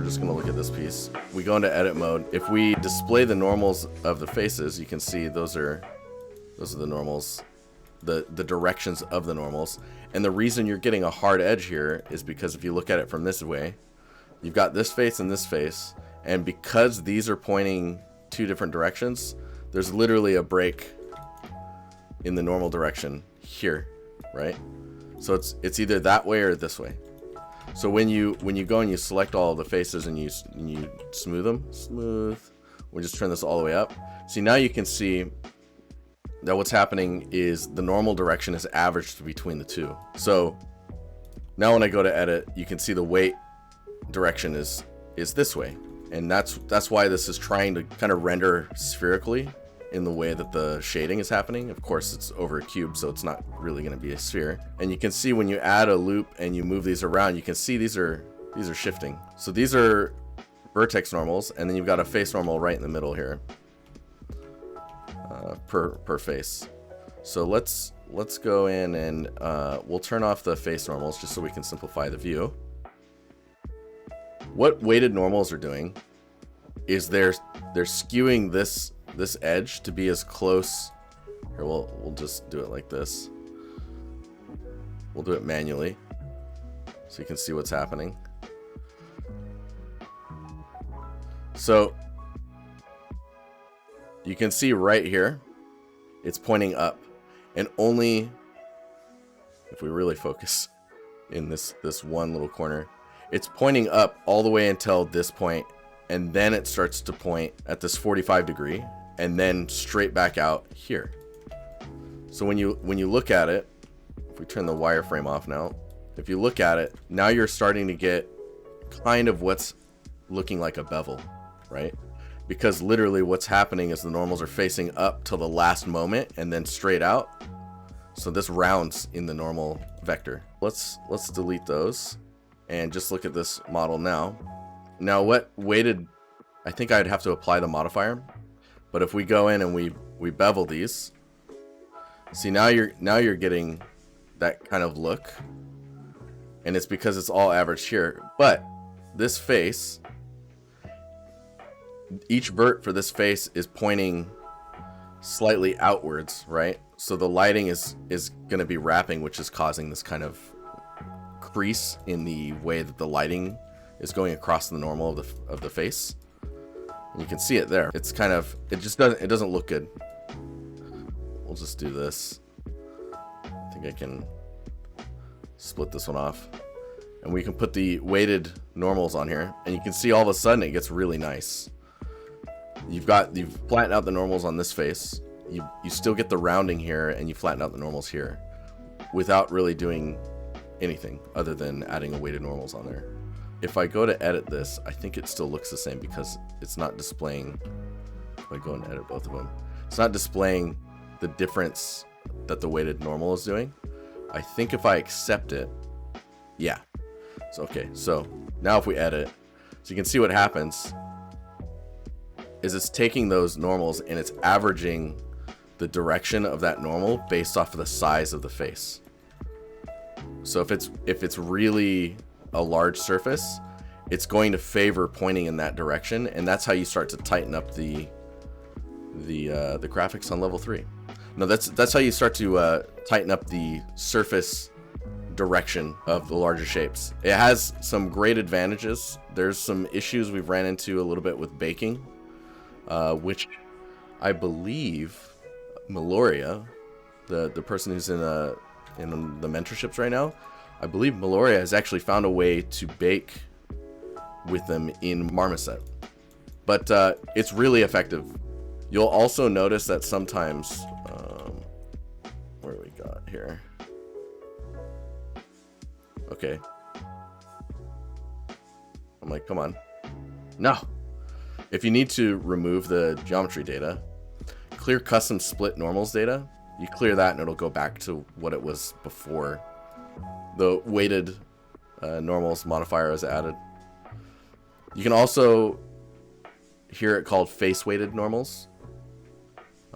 just going to look at this piece. We go into edit mode. If we display the normals of the faces, you can see those are the normals, the directions of the normals. And the reason you're getting a hard edge here is because if you look at it from this way, you've got this face and this face, and because these are pointing two different directions, there's literally a break in the normal direction here, right? So it's either that way or this way. So when you go and you select all of the faces and you smooth them, we'll just turn this all the way up. See, now you can see that what's happening is the normal direction is averaged between the two. So now when I go to edit, you can see the weight direction is this way, and that's why this is trying to kind of render spherically in the way that the shading is happening. Of course, it's over a cube, so it's not really going to be a sphere. And you can see when you add a loop and you move these around, you can see these are shifting. So these are vertex normals, and then you've got a face normal right in the middle here, per face. So let's go in and we'll turn off the face normals just so we can simplify the view. What weighted normals are doing is they're skewing this edge to be as close. Here, we'll just do it like this. We'll do it manually so you can see what's happening. So you can see right here, it's pointing up, and only if we really focus in this one little corner, it's pointing up all the way until this point, and then it starts to point at this 45 degree and then straight back out here. So when you look at it, if we turn the wireframe off now, if you look at it, now you're starting to get kind of what's looking like a bevel, right? Because literally what's happening is the normals are facing up till the last moment and then straight out. So this rounds in the normal vector. Let's delete those and just look at this model now. Now what weighted, I think I'd have to apply the modifier, but if we go in and we bevel these, see, now you're getting that kind of look, and it's because it's all averaged here. But this face, each vert for this face is pointing slightly outwards, right? So the lighting is going to be wrapping, which is causing this kind of crease in the way that the lighting is going across the normal of the face. And you can see it there. It's kind of, it doesn't look good. We'll just do this. I think I can split this one off, and we can put the weighted normals on here, and you can see all of a sudden it gets really nice. You've flattened out the normals on this face. You still get the rounding here, and you flatten out the normals here without really doing anything other than adding a weighted normals on there. If I go to edit this, I think it still looks the same because it's not displaying. If I go and edit both of them, it's not displaying the difference that the weighted normal is doing. I think if I accept it, yeah. So okay, so now if we edit, so you can see what happens is it's taking those normals and it's averaging the direction of that normal based off of the size of the face. So if it's really a large surface, it's going to favor pointing in that direction, and that's how you start to tighten up the graphics on level 3. No, that's how you start to tighten up the surface direction of the larger shapes. It has some great advantages. There's some issues we've ran into a little bit with baking, which I believe Meloria, the person who's in the mentorships right now, I believe Meloria has actually found a way to bake with them in Marmoset. But it's really effective. You'll also notice that sometimes, where we got here? Okay. I'm like, come on. No. If you need to remove the geometry data, clear custom split normals data, you clear that and it'll go back to what it was before the weighted normals modifier is added. You can also hear it called face weighted normals,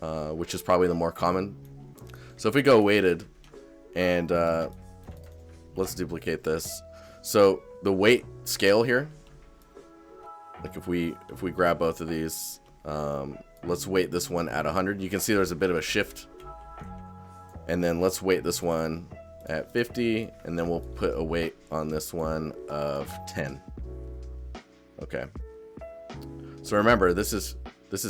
which is probably the more common. So if we go weighted and let's duplicate this. So the weight scale here, Like if we grab both of these, let's weight this one at 100. You can see there's a bit of a shift. And then let's weight this one at 50, and then we'll put a weight on this one of 10. Okay. So remember, this is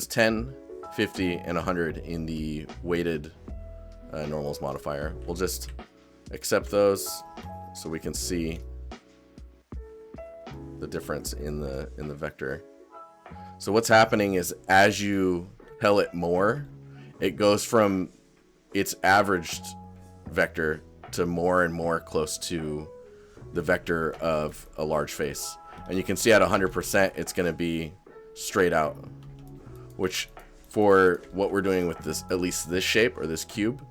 10, 50, and 100 in the weighted normals modifier. We'll just accept those so we can see the difference in the vector. So what's happening is as you tell it more, it goes from its averaged vector to more and more close to the vector of a large face. And you can see at 100% it's going to be straight out, which for what we're doing with this, at least this shape or this cube,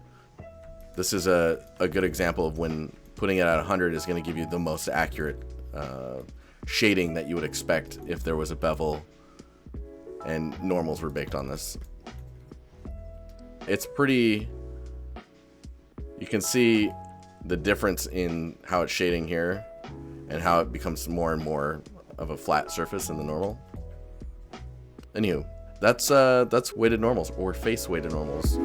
this is a good example of when putting it at 100 is going to give you the most accurate shading that you would expect if there was a bevel and normals were baked on this. It's pretty, you can see the difference in how it's shading here and how it becomes more and more of a flat surface in the normal. Anywho, that's weighted normals or face weighted normals.